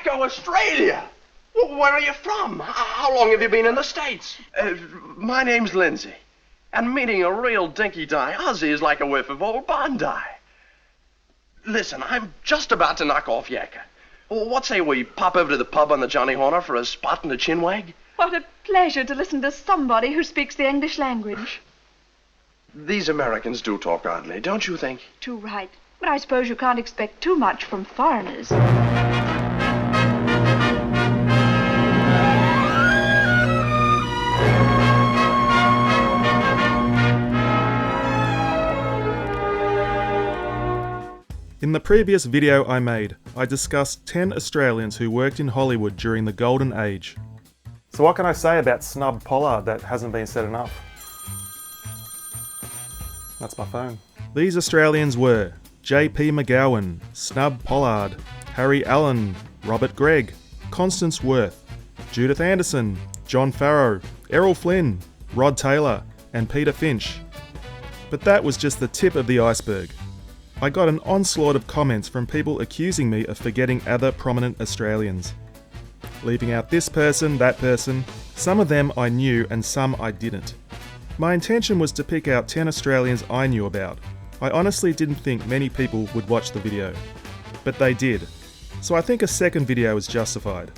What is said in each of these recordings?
Wacko, Australia! Well, where are you from? How long have you been in the States? My name's Lindsay. And meeting a real dinky-die Aussie is like a whiff of old Bondi. Listen, I'm just about to knock off Yakka. What say we pop over to the pub on the Johnny Horner for a spot and a chinwag? What a pleasure to listen to somebody who speaks the English language. These Americans do talk oddly, don't you think? Too right. But I suppose you can't expect too much from foreigners. In the previous video I made, I discussed 10 Australians who worked in Hollywood during the Golden Age. So what can I say about Snub Pollard that hasn't been said enough? That's my phone. These Australians were J.P. McGowan, Snub Pollard, Harry Allen, Robert Gregg, Constance Worth, Judith Anderson, John Farrow, Errol Flynn, Rod Taylor, and Peter Finch. But that was just the tip of the iceberg. I got an onslaught of comments from people accusing me of forgetting other prominent Australians. Leaving out this person, that person, some of them I knew and some I didn't. My intention was to pick out 10 Australians I knew about. I honestly didn't think many people would watch the video. But they did. So I think a second video is justified.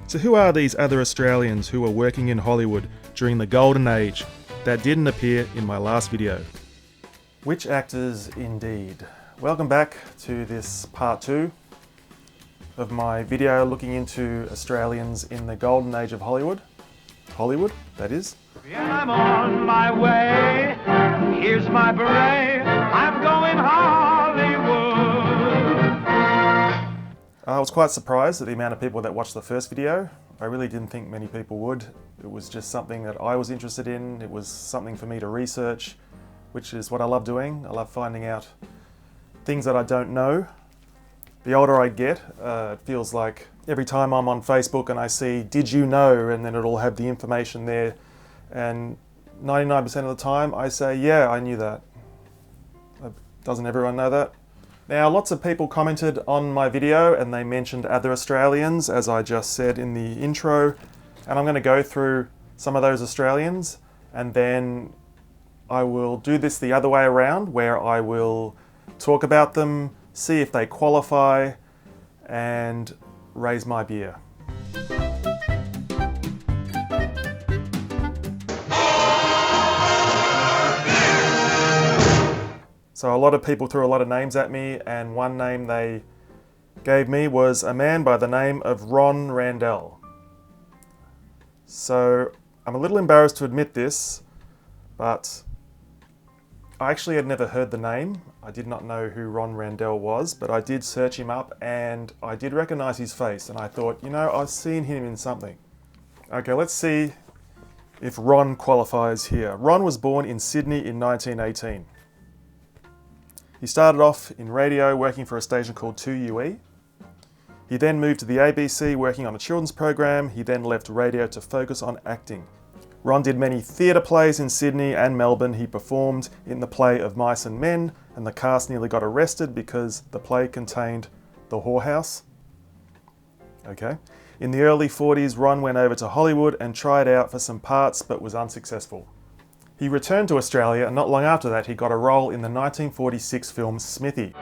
So who are these other Australians who were working in Hollywood during the Golden Age that didn't appear in my last video? Which actors indeed? Welcome back to this part 2 of my video looking into Australians in the Golden Age of Hollywood. Hollywood, that is. Yeah, I'm on my way. Here's my beret. I'm going Hollywood. I was quite surprised at the amount of people that watched the first video. I really didn't think many people would. It was just something that I was interested in. It was something for me to research, which is what I love doing. I love finding out things that I don't know. The older I get, it feels like every time I'm on Facebook and I see, did you know? And then it'll have the information there. And 99% of the time I say, yeah, I knew that. Doesn't everyone know that? Now, lots of people commented on my video and they mentioned other Australians, as I just said in the intro. And I'm going to go through some of those Australians and then I will do this the other way around, where I will talk about them, see if they qualify, and raise my beer. So a lot of people threw a lot of names at me, and one name they gave me was a man by the name of Ron Randell. So I'm a little embarrassed to admit this, but I actually had never heard the name. I did not know who Ron Randell was, but I did search him up and I did recognize his face, and I thought, you know, I've seen him in something. Okay, let's see if Ron qualifies here. Ron was born in Sydney in 1918. He started off in radio working for a station called 2UE. He then moved to the ABC working on a children's program. He then left radio to focus on acting. Ron did many theatre plays in Sydney and Melbourne. He performed in the play of Mice and Men, and the cast nearly got arrested because the play contained the whorehouse. Okay. In the early 40s, Ron went over to Hollywood and tried out for some parts, but was unsuccessful. He returned to Australia, and not long after that, he got a role in the 1946 film Smithy.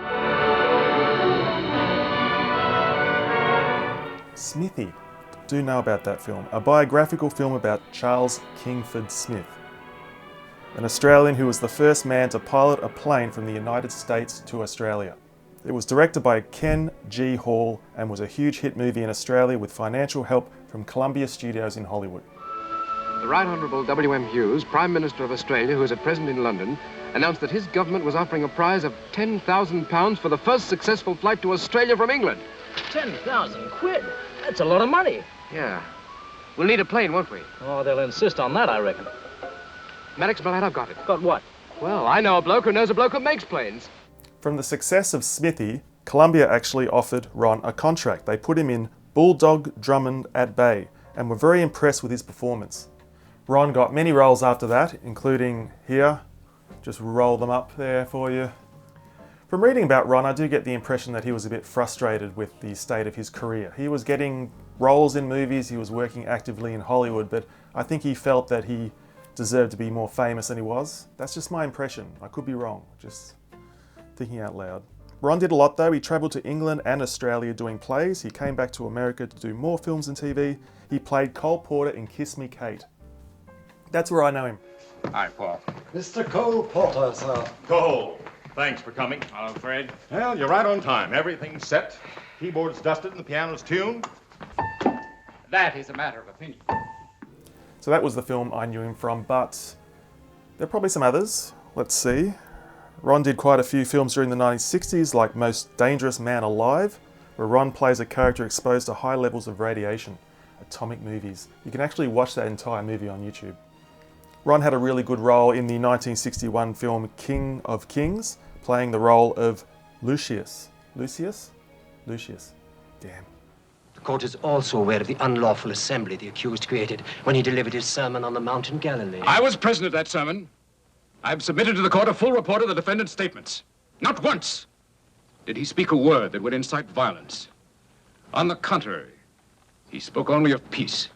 Smithy. Do know about that film, a biographical film about Charles Kingford Smith, an Australian who was the first man to pilot a plane from the United States to Australia. It was directed by Ken G. Hall and was a huge hit movie in Australia with financial help from Columbia Studios in Hollywood. The Right Honourable W.M. Hughes, Prime Minister of Australia, who is at present in London, announced that his government was offering a prize of £10,000 for the first successful flight to Australia from England. 10,000 quid? That's a lot of money. Yeah. We'll need a plane, won't we? Oh, they'll insist on that, I reckon. Maddox, my lad, I've got it. Got what? Well, I know a bloke who knows a bloke who makes planes. From the success of Smithy, Columbia actually offered Ron a contract. They put him in Bulldog Drummond at Bay and were very impressed with his performance. Ron got many roles after that, including here. Just roll them up there for you. From reading about Ron, I do get the impression that he was a bit frustrated with the state of his career. He was getting roles in movies, he was working actively in Hollywood, but I think he felt that he deserved to be more famous than he was. That's just my impression. I could be wrong, just thinking out loud. Ron did a lot though. He travelled to England and Australia doing plays. He came back to America to do more films and TV. He played Cole Porter in Kiss Me Kate. That's where I know him. Hi, Paul. Mr. Cole Porter, sir. Cole, thanks for coming. Hello, Fred. Well, you're right on time. Everything's set. Keyboard's dusted and the piano's tuned. That is a matter of opinion. So that was the film I knew him from, but there are probably some others. Let's see. Ron did quite a few films during the 1960s, like Most Dangerous Man Alive, where Ron plays a character exposed to high levels of radiation. Atomic movies. You can actually watch that entire movie on YouTube. Ron had a really good role in the 1961 film King of Kings, playing the role of Lucius. Lucius? Lucius. Damn. The court is also aware of the unlawful assembly the accused created when he delivered his sermon on the Mount in Galilee. I was present at that sermon. I've submitted to the court a full report of the defendant's statements. Not once did he speak a word that would incite violence. On the contrary, he spoke only of peace.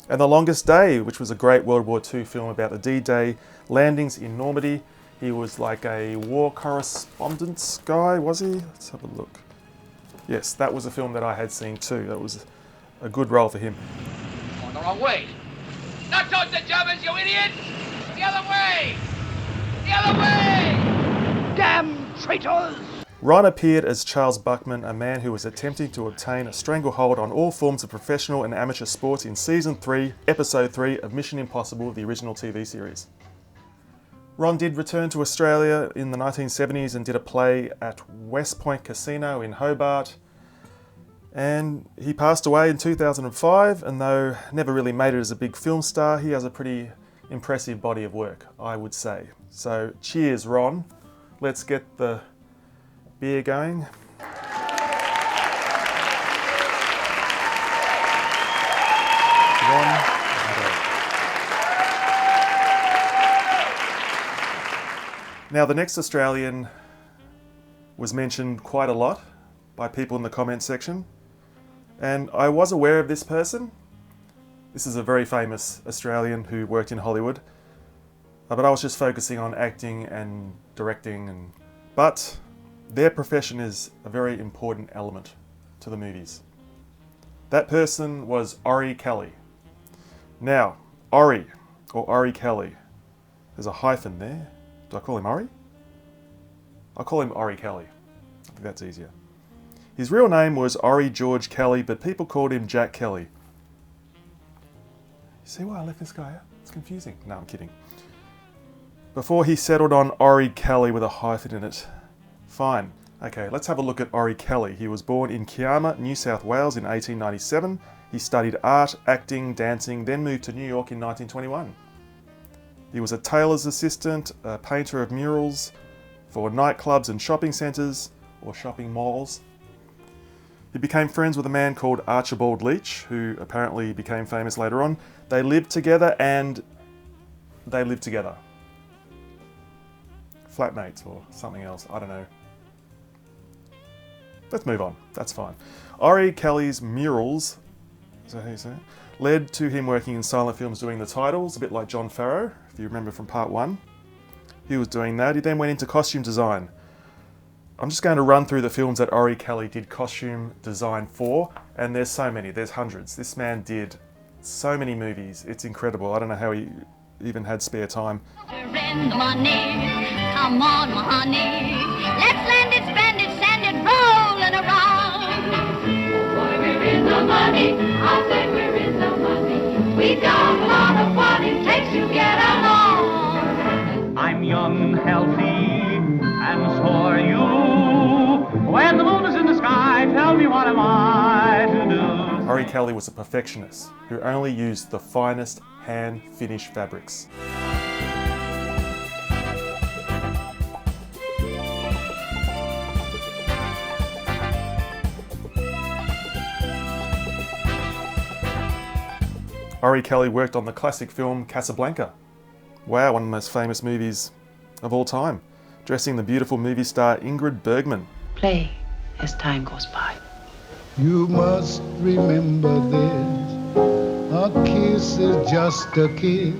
And The Longest Day, which was a great World War II film about the D-Day landings in Normandy. He was like a war correspondence guy, was he? Let's have a look. Yes, that was a film that I had seen too. That was a good role for him. On the wrong way. Not towards the Germans, you idiots! The other way! The other way! Damn traitors! Ron appeared as Charles Buckman, a man who was attempting to obtain a stranglehold on all forms of professional and amateur sports in Season 3, Episode 3 of Mission Impossible, the original TV series. Ron did return to Australia in the 1970s and did a play at West Point Casino in Hobart. And he passed away in 2005, and though never really made it as a big film star, he has a pretty impressive body of work, I would say. So cheers, Ron. Let's get the beer going. Ron. Now the next Australian was mentioned quite a lot by people in the comment section, and I was aware of this person. This is a very famous Australian who worked in Hollywood, but I was just focusing on acting and directing, but their profession is a very important element to the movies. That person was Orry-Kelly. Now, Orry, or Orry-Kelly, there's a hyphen there. Do I call him Orry? I'll call him Orry-Kelly. I think that's easier. His real name was Orry George Kelly, but people called him Jack Kelly. You see why I left this guy out? It's confusing. No, I'm kidding. Before he settled on Orry-Kelly with a hyphen in it. Fine. Okay, let's have a look at Orry-Kelly. He was born in Kiama, New South Wales in 1897. He studied art, acting, dancing, then moved to New York in 1921. He was a tailor's assistant, a painter of murals for nightclubs and shopping centres, or shopping malls. He became friends with a man called Archibald Leach, who apparently became famous later on. They lived together and they lived together. Flatmates or something else, I don't know. Let's move on, that's fine. Orry-Kelly's murals, is that how you say it? Led to him working in silent films doing the titles, a bit like John Farrow, if you remember from part 1. He was doing that. He then went into costume design. I'm just going to run through the films that Orry-Kelly did costume design for, and there's so many, there's hundreds. This man did so many movies, it's incredible. I don't know how he even had spare time. Money. Come on, honey. Let's land it, spend it, send it rolling around. Oh boy, we're in the money. I say we're in the money. We don't know what it takes to get along. I'm young, healthy, and so are you. When the moon is in the sky, tell me what am I to do? Orry-Kelly was a perfectionist who only used the finest hand-finished fabrics. Orry-Kelly worked on the classic film Casablanca. Wow, one of the most famous movies of all time. dressing the beautiful movie star Ingrid Bergman. Play as time goes by. You must remember this. A kiss is just a kiss.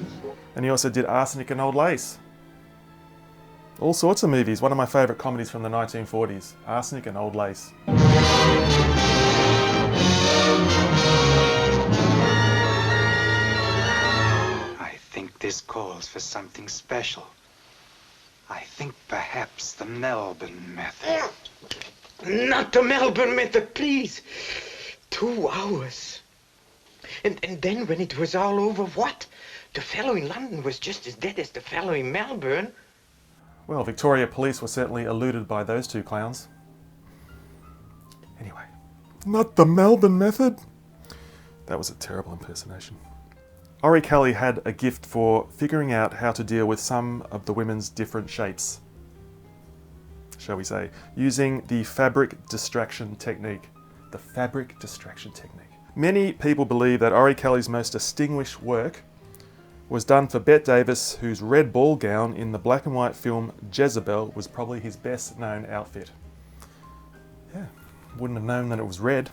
And he also did Arsenic and Old Lace. All sorts of movies. One of my favourite comedies from the 1940s, Arsenic and Old Lace. I think this calls for something special. I think perhaps the Melbourne method. Not the Melbourne method, please. 2 hours. And then when it was all over, what? The fellow in London was just as dead as the fellow in Melbourne. Well, Victoria Police were certainly eluded by those two clowns. Anyway, not the Melbourne method. That was a terrible impersonation. Orry-Kelly had a gift for figuring out how to deal with some of the women's different shapes, shall we say, using the fabric distraction technique. The fabric distraction technique. Many people believe that Orry-Kelly's most distinguished work was done for Bette Davis, whose red ball gown in the black and white film Jezebel was probably his best known outfit. Yeah, wouldn't have known that it was red.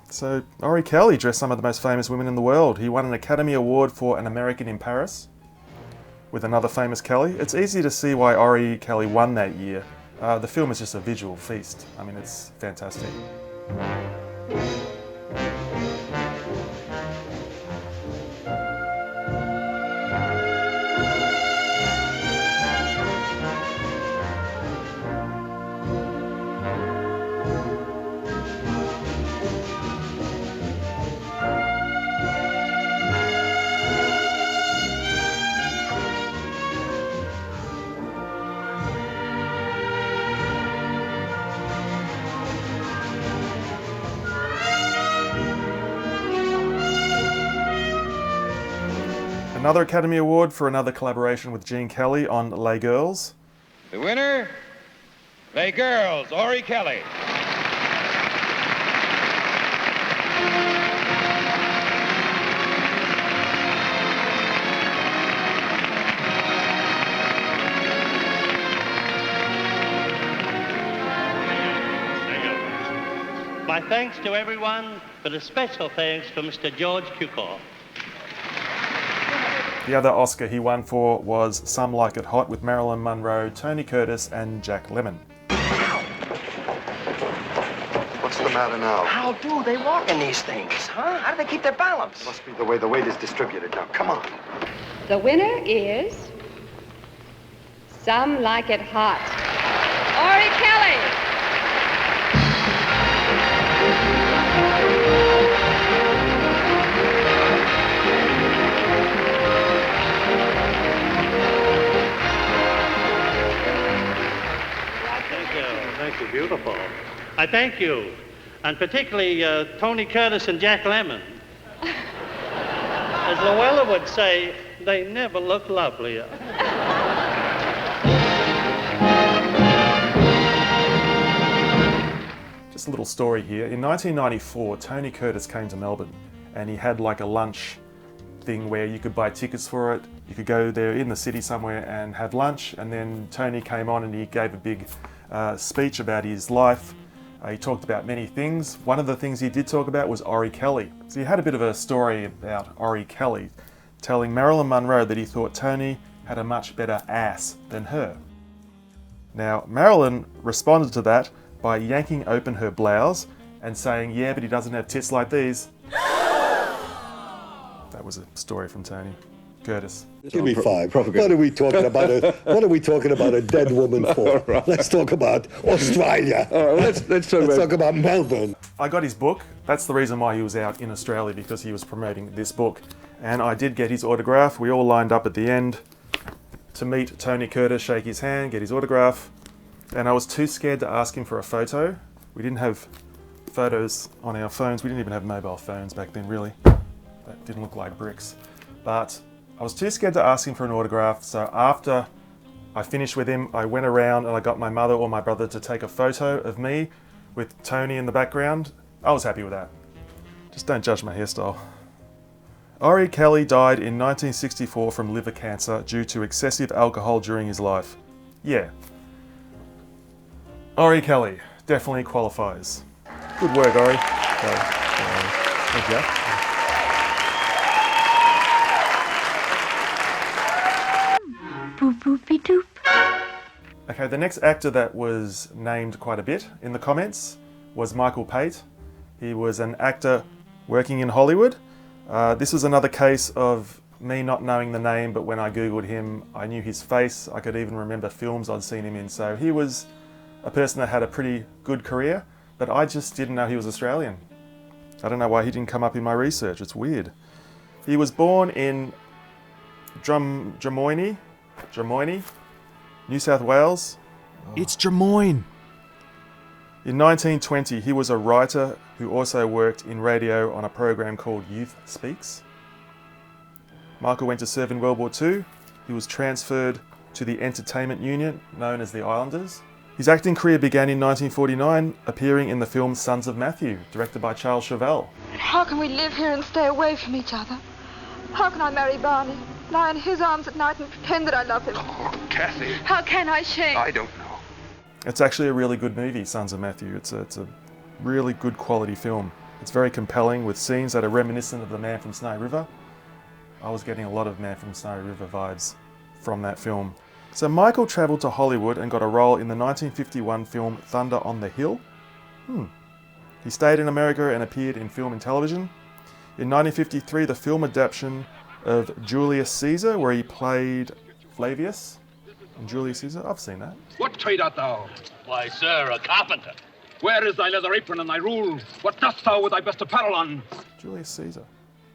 So Orry-Kelly dressed some of the most famous women in the world. He won an Academy Award for An American in Paris with another famous Kelly. It's easy to see why Orry-Kelly won that year. The film is just a visual feast. I mean, it's fantastic. Another Academy Award for another collaboration with Gene Kelly on Les Girls. The winner, Les Girls, Orry-Kelly. My thanks to everyone, but a special thanks to Mr. George Cukor. The other Oscar he won for was Some Like It Hot with Marilyn Monroe, Tony Curtis and Jack Lemmon. What's the matter now? How do they walk in these things, huh? How do they keep their balance? Must be the way the weight is distributed now. Come on. The winner is Some Like It Hot. Orry-Kelly. Thank you, beautiful. I thank you, and particularly Tony Curtis and Jack Lemmon. As Luella would say, they never look lovelier. Just a little story here. In 1994, Tony Curtis came to Melbourne and he had like a lunch thing where you could buy tickets for it. You could go there in the city somewhere and have lunch, and then Tony came on and he gave a big speech about his life. He talked about many things. One of the things he did talk about was Orry-Kelly. So he had a bit of a story about Orry-Kelly, telling Marilyn Monroe that he thought Tony had a much better ass than her. Now, Marilyn responded to that by yanking open her blouse and saying, "Yeah, but he doesn't have tits like these." That was a story from Tony Curtis. Give me five. What are we talking about? What are we talking about a dead woman for? Right. Let's talk about Australia. All right, let's talk about Melbourne. I got his book. That's the reason why he was out in Australia, because he was promoting this book. And I did get his autograph. We all lined up at the end to meet Tony Curtis, shake his hand, get his autograph. And I was too scared to ask him for a photo. We didn't have photos on our phones. We didn't even have mobile phones back then, really. That didn't look like bricks. But I was too scared to ask him for an autograph, so after I finished with him, I went around and I got my mother or my brother to take a photo of me with Tony in the background. I was happy with that. Just don't judge my hairstyle. Orry-Kelly died in 1964 from liver cancer due to excessive alcohol during his life. Yeah, Orry-Kelly definitely qualifies. Good work, Orry. Thank you. Boop-boopy-doop. Okay, the next actor that was named quite a bit in the comments was Michael Pate. He was an actor working in Hollywood. This was another case of me not knowing the name, but when I googled him, I knew his face. I could even remember films I'd seen him in. So he was a person that had a pretty good career, but I just didn't know he was Australian. I don't know why he didn't come up in my research. It's weird. He was born in Drummoyne, New South Wales. It's Drummoyne. In 1920, he was a writer who also worked in radio on a program called Youth Speaks. Michael went to serve in World War II. He was transferred to the entertainment unit known as the Islanders. His acting career began in 1949, appearing in the film Sons of Matthew, directed by Charles Chauvel. How can we live here and stay away from each other? How can I marry Barney, lie in his arms at night and pretend that I love him? Oh, Kathy. How can I, Shane? I don't know. It's actually a really good movie, Sons of Matthew. It's a really good quality film. It's very compelling with scenes that are reminiscent of The Man from Snowy River. I was getting a lot of Man from Snowy River vibes from that film. So Michael travelled to Hollywood and got a role in the 1951 film Thunder on the Hill. He stayed in America and appeared in film and television. In 1953, the film adaptation of Julius Caesar, where he played Flavius in Julius Caesar. I've seen that. What trade art thou? Why, sir, a carpenter. Where is thy leather apron and thy rule? What dost thou with thy best apparel on? Julius Caesar.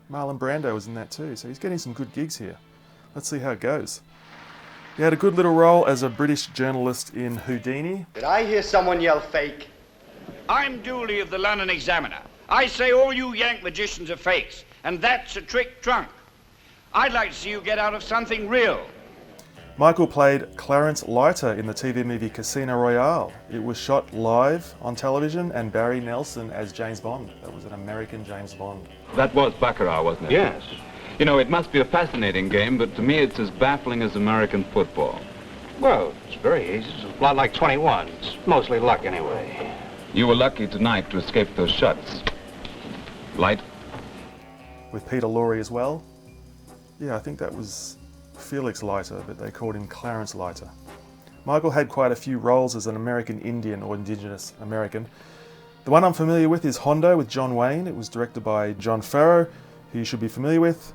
Marlon Brando was in that too, so he's getting some good gigs here. Let's see how it goes. He had a good little role as a British journalist in Houdini. Did I hear someone yell fake? I'm Dooley of the London Examiner. I say all you Yank magicians are fakes, and that's a trick trunk. I'd like to see you get out of something real. Michael played Clarence Leiter in the TV movie Casino Royale. It was shot live on television, and Barry Nelson as James Bond. That was an American James Bond. That was Baccarat, wasn't it? Yes. You know, it must be a fascinating game, but to me it's as baffling as American football. Well, it's very easy. It's a lot like 21. It's mostly luck anyway. You were lucky tonight to escape those shots. Light? With Peter Lorre as well. Yeah, I think that was Felix Leiter, but they called him Clarence Leiter. Michael had quite a few roles as an American Indian or Indigenous American. The one I'm familiar with is Hondo with John Wayne. It was directed by John Farrow, who you should be familiar with.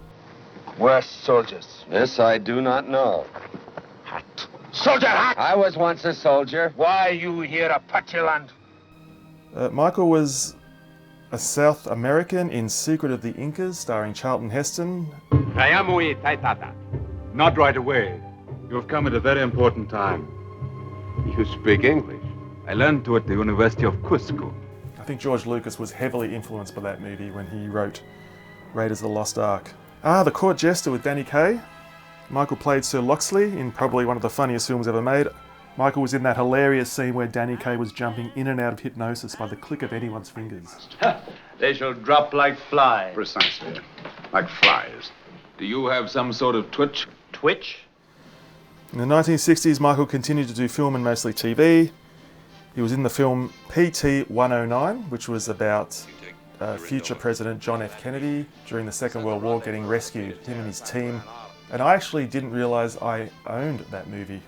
We're soldiers. This I do not know. Hat. Soldier hat! I was once a soldier. Why you here a petulant? Michael was a South American in Secret of the Incas, starring Charlton Heston. Not right away. You have come at a very important time. You speak English. I learned to at the University of Cusco. I think George Lucas was heavily influenced by that movie when he wrote Raiders of the Lost Ark. The Court Jester with Danny Kaye. Michael played Sir Loxley in probably one of the funniest films ever made. Michael was in that hilarious scene where Danny Kaye was jumping in and out of hypnosis by the click of anyone's fingers. They shall drop like flies. Precisely. Like flies. Do you have some sort of twitch? Twitch? In the 1960s, Michael continued to do film and mostly TV. He was in the film PT 109, which was about future President John F. Kennedy during the Second World War getting rescued, him and his team. And I actually didn't realise I owned that movie.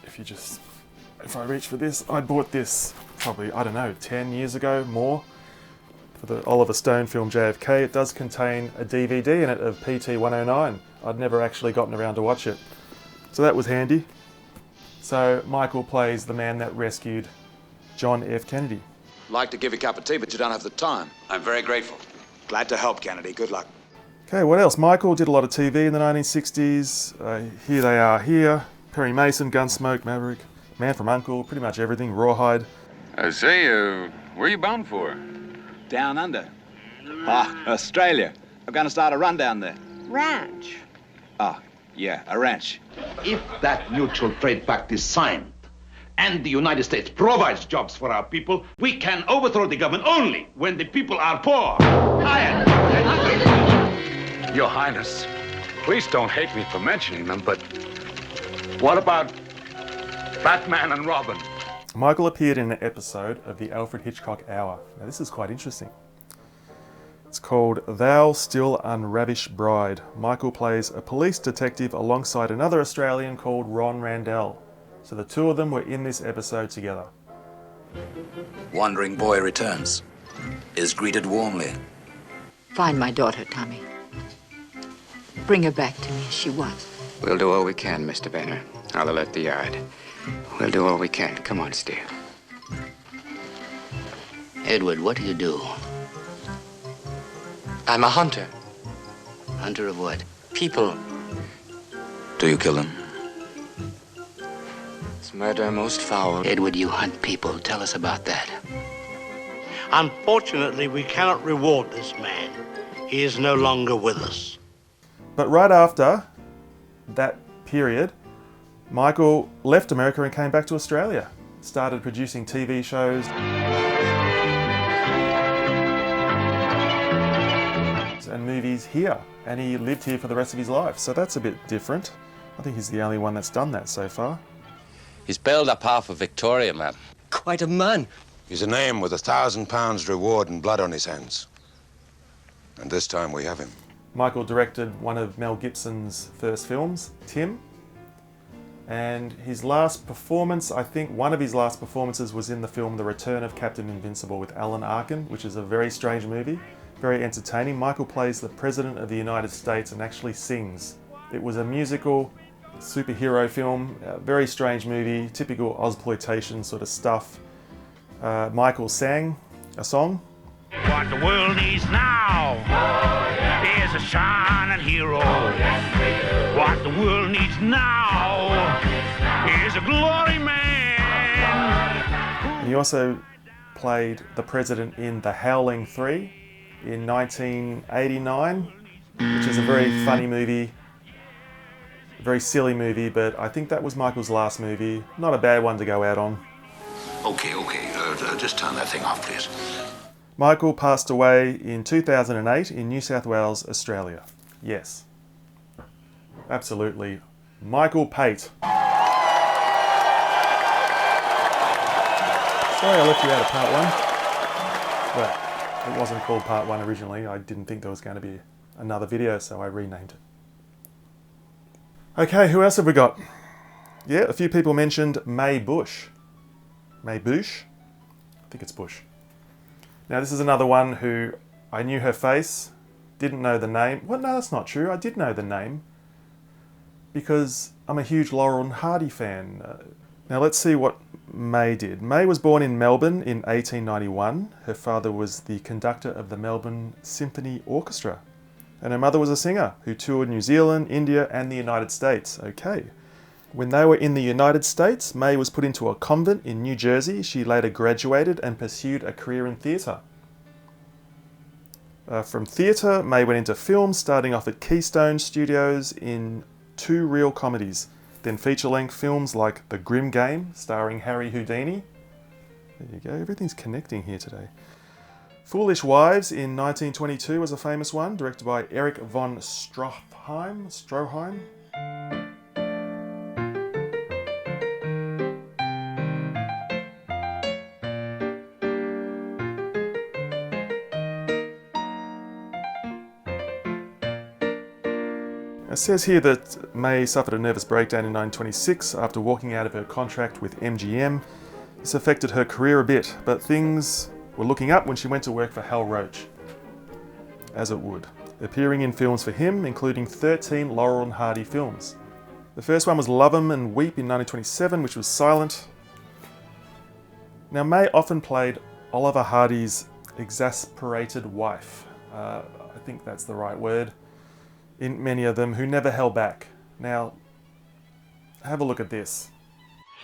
If I reach for this, I bought this probably, 10 years ago, more, for the Oliver Stone film JFK. It does contain a DVD in it of PT 109. I'd never actually gotten around to watch it. So that was handy. So Michael plays the man that rescued John F. Kennedy. Like to give you a cup of tea, but you don't have the time. I'm very grateful. Glad to help, Kennedy. Good luck. Okay, what else? Michael did a lot of TV in the 1960s. Here They Are Here, Perry Mason, Gunsmoke, Maverick, Man from U.N.C.L.E., pretty much everything, Rawhide. I say, where are you bound for? Down under. Australia. I'm going to start a run down there. Ranch. Yeah, a ranch. If that mutual trade pact is signed and the United States provides jobs for our people, we can overthrow the government only when the people are poor. Your Highness, please don't hate me for mentioning them, but what about Batman and Robin? Michael appeared in an episode of the Alfred Hitchcock Hour. Now this is quite interesting. It's called Thou Still Unravished Bride. Michael plays a police detective alongside another Australian called Ron Randell. So the two of them were in this episode together. Wandering boy returns. Is greeted warmly. Find my daughter, Tommy. Bring her back to me as she was. We'll do all we can, Mr. Boehner. I'll alert the yard. We'll do all we can. Come on, Steve. Edward, what do you do? I'm a hunter. Hunter of what? People. Do you kill them? It's murder most foul. Edward, you hunt people. Tell us about that. Unfortunately, we cannot reward this man. He is no longer with us. But right after that period, Michael left America and came back to Australia. Started producing TV shows and movies here. And he lived here for the rest of his life. So that's a bit different. I think he's the only one that's done that so far. He's bailed up half of Victoria, man. Quite a man. He's a name with £1,000 reward and blood on his hands. And this time we have him. Michael directed one of Mel Gibson's first films, Tim. And his last performance, I think one of his last performances was in the film The Return of Captain Invincible with Alan Arkin, which is a very strange movie, very entertaining. Michael plays the President of the United States and actually sings. It was a musical superhero film, a very strange movie, typical Ozploitation sort of stuff. Michael sang a song. What the world needs now is a shining hero. What the world needs now is a glory man. And he also played the President in The Howling 3 in 1989, which is a very funny movie, a very silly movie, but I think that was Michael's last movie. Not a bad one to go out on. Okay. Just turn that thing off, please. Michael passed away in 2008 in New South Wales, Australia. Yes. Absolutely. Michael Pate. Sorry I left you out of part one. Well, it wasn't called part one originally. I didn't think there was going to be another video, so I renamed it. Okay, who else have we got? Yeah, a few people mentioned Mae Bush. Mae Bush? I think it's Bush. Now this is another one who I knew her face, didn't know the name. Well, no, that's not true. I did know the name because I'm a huge Laurel and Hardy fan. Now let's see what Mae did. Mae was born in Melbourne in 1891. Her father was the conductor of the Melbourne Symphony Orchestra. And her mother was a singer who toured New Zealand, India and the United States. Okay. When they were in the United States, Mae was put into a convent in New Jersey. She later graduated and pursued a career in theatre. From theatre, Mae went into film, starting off at Keystone Studios in 2 reel comedies, then feature-length films like The Grim Game, starring Harry Houdini. There you go, everything's connecting here today. Foolish Wives in 1922 was a famous one, directed by Erich von Stroheim. It says here that Mae suffered a nervous breakdown in 1926 after walking out of her contract with MGM. This affected her career a bit, but things were looking up when she went to work for Hal Roach, as it would, appearing in films for him, including 13 Laurel and Hardy films. The first one was Love 'Em and Weep in 1927, which was silent. Now, Mae often played Oliver Hardy's exasperated wife. I think that's the right word. In many of them, who never held back. Now, have a look at this.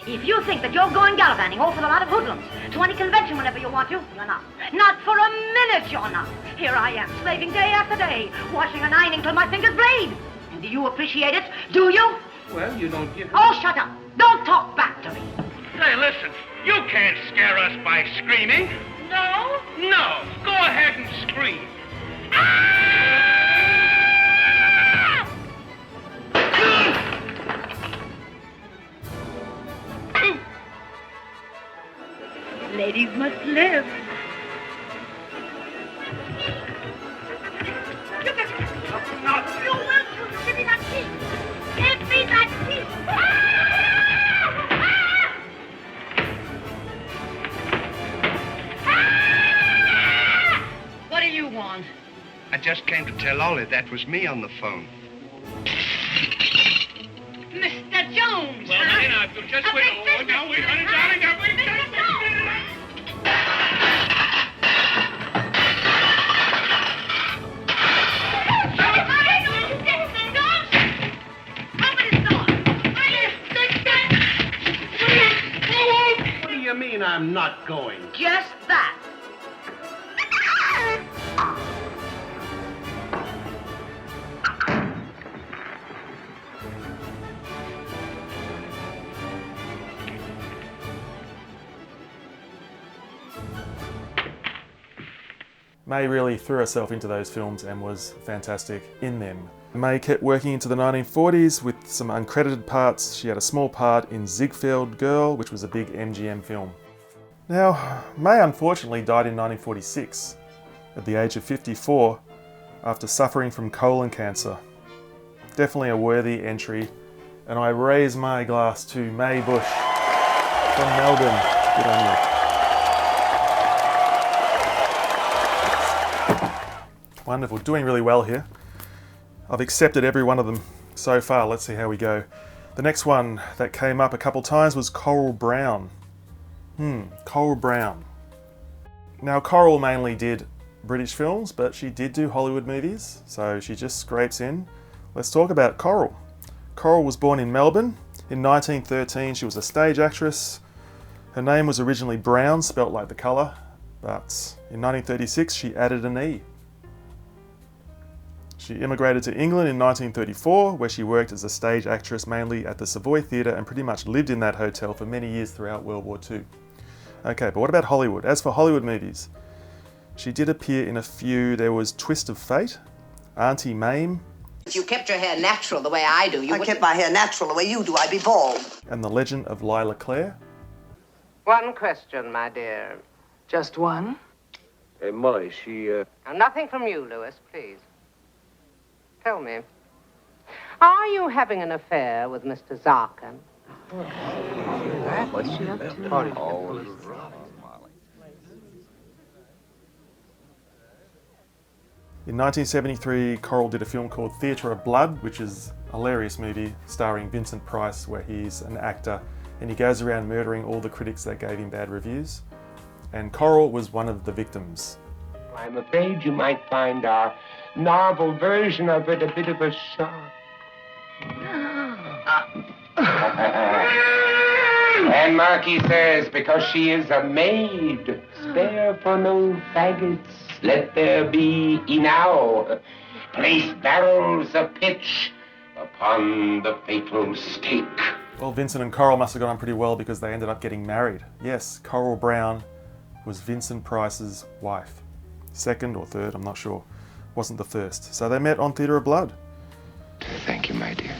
If you think that you're going gallivanting off with a lot of hoodlums to any convention whenever you want to, you're not. Not for a minute you're not. Here I am, slaving day after day, washing and ironing till my fingers bleed. And do you appreciate it? Do you? Well, you don't give... Oh, shut up. Don't talk back to me. Hey, listen, you can't scare us by screaming. No? No, go ahead and scream. on? I just came to tell Ollie that was me on the phone. Mr. Jones, Well, huh? now, just wait. Oh, now, wait, honey, darling, now, wait. Mr. Jones! What do you mean I'm not going? Just that. May really threw herself into those films and was fantastic in them. May kept working into the 1940s with some uncredited parts. She had a small part in Ziegfeld Girl, which was a big MGM film. Now, May unfortunately died in 1946 at the age of 54 after suffering from colon cancer. Definitely a worthy entry, and I raise my glass to May Bush from Melbourne. Good on you. Wonderful, doing really well here. I've accepted every one of them so far. Let's see how we go. The next one that came up a couple times was Coral Brown. Coral Brown. Now Coral mainly did British films, but she did do Hollywood movies, so she just scrapes in. Let's talk about Coral. Coral was born in Melbourne. In 1913 she was a stage actress. Her name was originally Brown, spelt like the colour, but in 1936 she added an E. She immigrated to England in 1934, where she worked as a stage actress mainly at the Savoy Theatre and pretty much lived in that hotel for many years throughout World War II. Okay, but what about Hollywood? As for Hollywood movies, she did appear in a few. There was Twist of Fate, Auntie Mame. If you kept your hair natural the way I do, you would... I kept my hair natural the way you do, I'd be bald. And The Legend of Lila Clare. One question, my dear. Just one? Hey, Molly, she, Now, nothing from you, Louis, please. Tell me, are you having an affair with Mr. Zarkin? What's she up to? In 1973, Coral did a film called Theatre of Blood, which is a hilarious movie starring Vincent Price, where he's an actor and he goes around murdering all the critics that gave him bad reviews. And Coral was one of the victims. I'm afraid you might find our novel version of it a bit of a shock. And Marquis says, because she is a maid, spare for no faggots, let there be enow. Place barrels of pitch upon the fatal stake. Well, Vincent and Coral must have gone on pretty well because they ended up getting married. Yes, Coral Brown was Vincent Price's wife. Second or third, I'm not sure. Wasn't the first. So they met on Theatre of Blood. Thank you, my dear.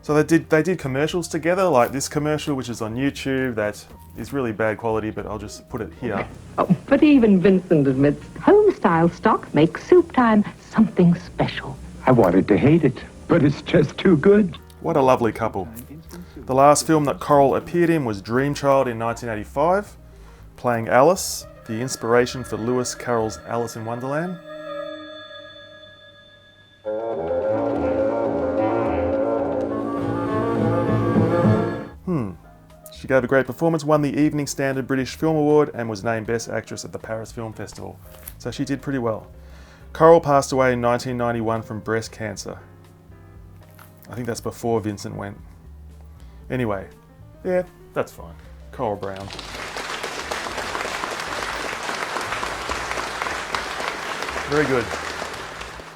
So they did commercials together, like this commercial, which is on YouTube, that is really bad quality, but I'll just put it here. Oh, but even Vincent admits home-style stock makes soup time something special. I wanted to hate it, but it's just too good. What a lovely couple. The last film that Coral appeared in was Dream Child in 1985, playing Alice, the inspiration for Lewis Carroll's Alice in Wonderland. She gave a great performance, won the Evening Standard British Film Award and was named Best Actress at the Paris Film Festival. So she did pretty well. Coral passed away in 1991 from breast cancer. I think that's before Vincent went. Anyway, yeah, that's fine. Coral Brown. Very good.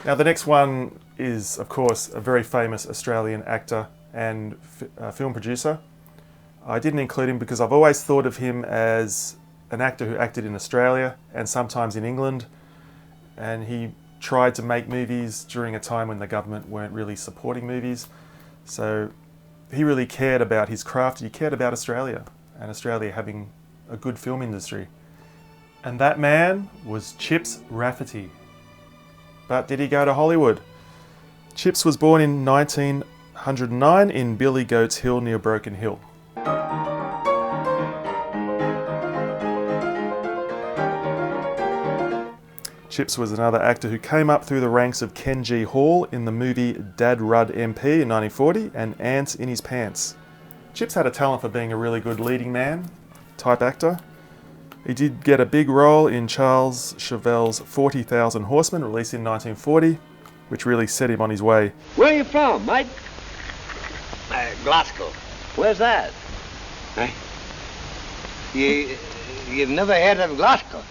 Now the next one is, of course, a very famous Australian actor and film producer. I didn't include him because I've always thought of him as an actor who acted in Australia and sometimes in England, and he tried to make movies during a time when the government weren't really supporting movies. So he really cared about his craft. He cared about Australia and Australia having a good film industry. And that man was Chips Rafferty. But did he go to Hollywood? Chips was born in 1909 in Billy Goat's Hill near Broken Hill. Chips was another actor who came up through the ranks of Ken G. Hall in the movie Dad Rudd MP in 1940 and Ants in His Pants. Chips had a talent for being a really good leading man type actor. He did get a big role in Charles Chauvel's 40,000 Horsemen, released in 1940, which really set him on his way. Where are you from, mate? Glasgow. Where's that? Hey? You've never heard of Glasgow?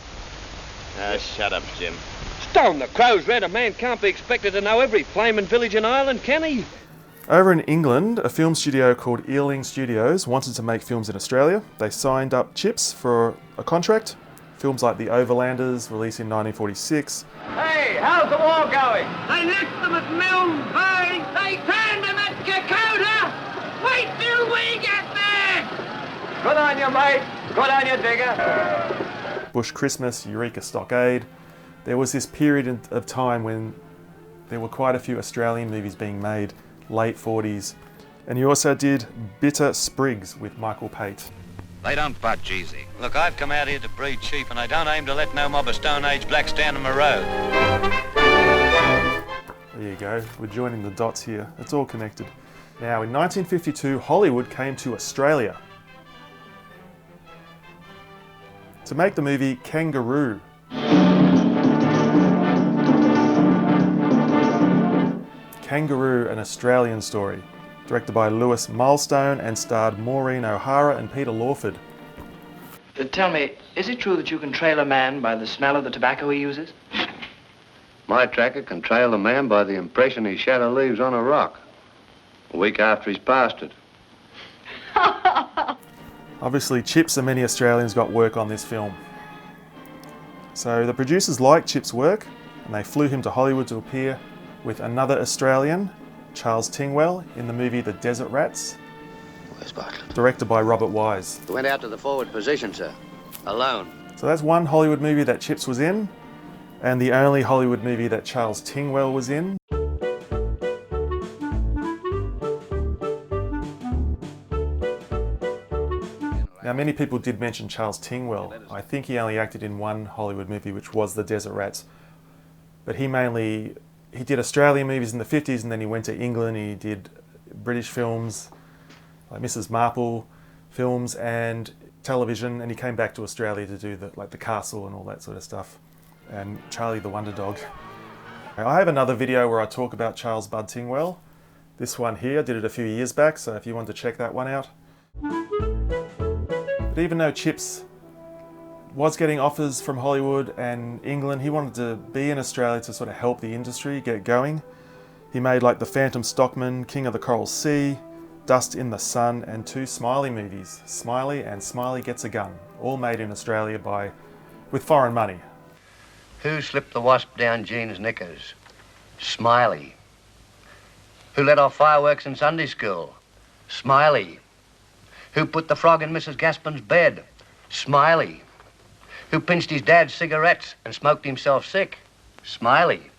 Shut up, Jim. Stone the crow's red. A man can't be expected to know every flaming village in Ireland, can he? Over in England, a film studio called Ealing Studios wanted to make films in Australia. They signed up Chips for a contract. Films like The Overlanders, released in 1946. Hey, how's the war going? They left them at Milne Bay. They turned them at Kokoda. Wait till we get there. Good on you, mate. Good on you, digger. Bush Christmas, Eureka Stockade. There was this period of time when there were quite a few Australian movies being made, late 40s. And he also did Bitter Sprigs with Michael Pate. They don't budge easy. Look, I've come out here to breed sheep and I don't aim to let no mob of Stone Age blacks stand in my road. There you go, we're joining the dots here. It's all connected. Now, in 1952, Hollywood came to Australia to make the movie Kangaroo. Kangaroo, an Australian story, directed by Lewis Milestone and starred Maureen O'Hara and Peter Lawford. Tell me, is it true that you can trail a man by the smell of the tobacco he uses? My tracker can trail a man by the impression his shadow leaves on a rock a week after he's passed it. Obviously, Chips and many Australians got work on this film. So the producers liked Chips' work and they flew him to Hollywood to appear with another Australian, Charles Tingwell, in the movie The Desert Rats. Where's Bartlett? Directed by Robert Wise. He went out to the forward position, sir. Alone. So that's one Hollywood movie that Chips was in, and the only Hollywood movie that Charles Tingwell was in. Now, many people did mention Charles Tingwell. I think he only acted in one Hollywood movie, which was The Desert Rats. But he did Australian movies in the 50s, and then he went to England. He did British films, like Mrs. Marple films and television, and he came back to Australia to do the Castle and all that sort of stuff, and Charlie the Wonder Dog. I have another video where I talk about Charles Bud Tingwell. This one here, I did it a few years back, so if you want to check that one out. But even though Chips was getting offers from Hollywood and England, he wanted to be in Australia to sort of help the industry get going. He made like The Phantom Stockman, King of the Coral Sea, Dust in the Sun, and two Smiley movies, Smiley and Smiley Gets a Gun, all made in Australia with foreign money. Who slipped the wasp down Jean's knickers? Smiley. Who let off fireworks in Sunday school? Smiley. Who put the frog in Mrs. Gaspin's bed? Smiley. Who pinched his dad's cigarettes and smoked himself sick? Smiley.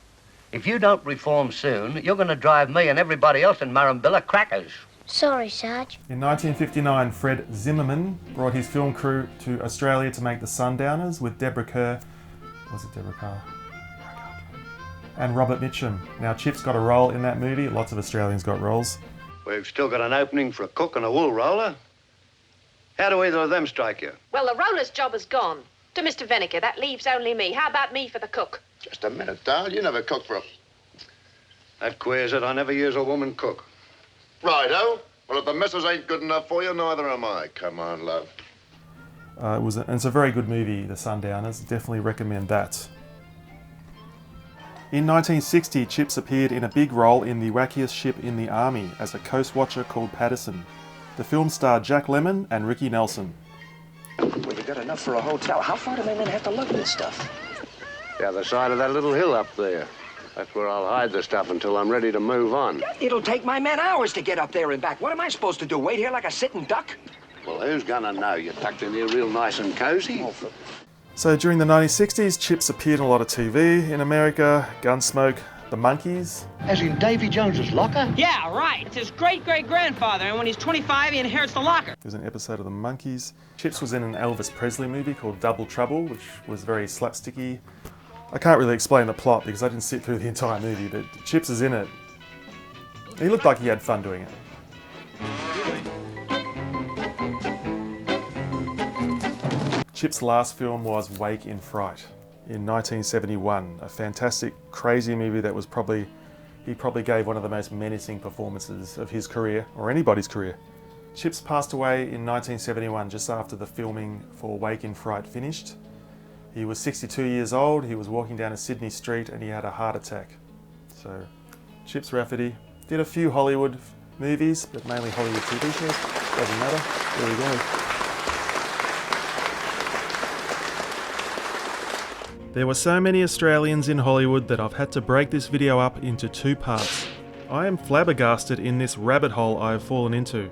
If you don't reform soon, you're going to drive me and everybody else in Murrumbilla crackers. Sorry, Sarge. In 1959, Fred Zimmerman brought his film crew to Australia to make The Sundowners with Deborah Kerr. Was it Deborah Kerr? And Robert Mitchum. Now, Chips got a role in that movie. Lots of Australians got roles. We've still got an opening for a cook and a wool roller. How do either of them strike you? Well, the roller's job is gone. To Mr. Veneker, that leaves only me. How about me for the cook? Just a minute, Dal. You never cook for a... That queers it. I never use a woman cook. Righto. Well, if the missus ain't good enough for you, neither am I. Come on, love. It's a very good movie, The Sundowners. Definitely recommend that. In 1960, Chips appeared in a big role in The Wackiest Ship in the Army as a coast watcher called Patterson. The film starred Jack Lemmon and Ricky Nelson. Well, we got enough for a hotel. How far do my men have to lug this stuff? The other side of that little hill up there. That's where I'll hide the stuff until I'm ready to move on. It'll take my men hours to get up there and back. What am I supposed to do, wait here like a sitting duck? Well, who's gonna know? You're tucked in here real nice and cozy. So during the 1960s, Chips appeared in a lot of TV in America, Gunsmoke, The Monkees. As in Davy Jones's locker? Yeah, right. It's his great-great-grandfather, and when he's 25, he inherits the locker. There's an episode of The Monkees. Chips was in an Elvis Presley movie called Double Trouble, which was very slapsticky. I can't really explain the plot because I didn't sit through the entire movie, but Chips is in it. He looked like he had fun doing it. Chip's last film was Wake in Fright in 1971, a fantastic, crazy movie that was he probably gave one of the most menacing performances of his career, or anybody's career. Chips passed away in 1971 just after the filming for Wake in Fright finished. He was 62 years old, he was walking down a Sydney street and he had a heart attack. So, Chips Rafferty did a few Hollywood movies, but mainly Hollywood TV shows. Doesn't matter. There we go. There were so many Australians in Hollywood that I've had to break this video up into 2 parts. I am flabbergasted in this rabbit hole I have fallen into.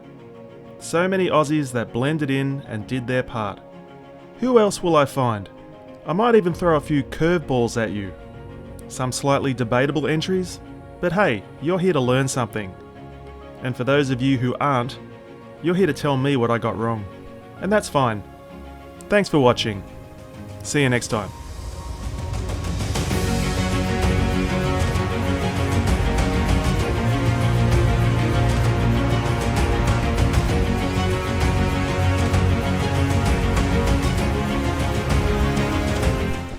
So many Aussies that blended in and did their part. Who else will I find? I might even throw a few curveballs at you. Some slightly debatable entries, but hey, you're here to learn something. And for those of you who aren't, you're here to tell me what I got wrong. And that's fine. Thanks for watching. See you next time.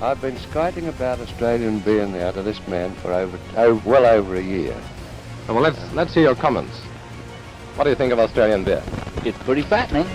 I've been skiting about Australian beer now to this man for well over a year. Well, let's hear your comments. What do you think of Australian beer? It's pretty fattening.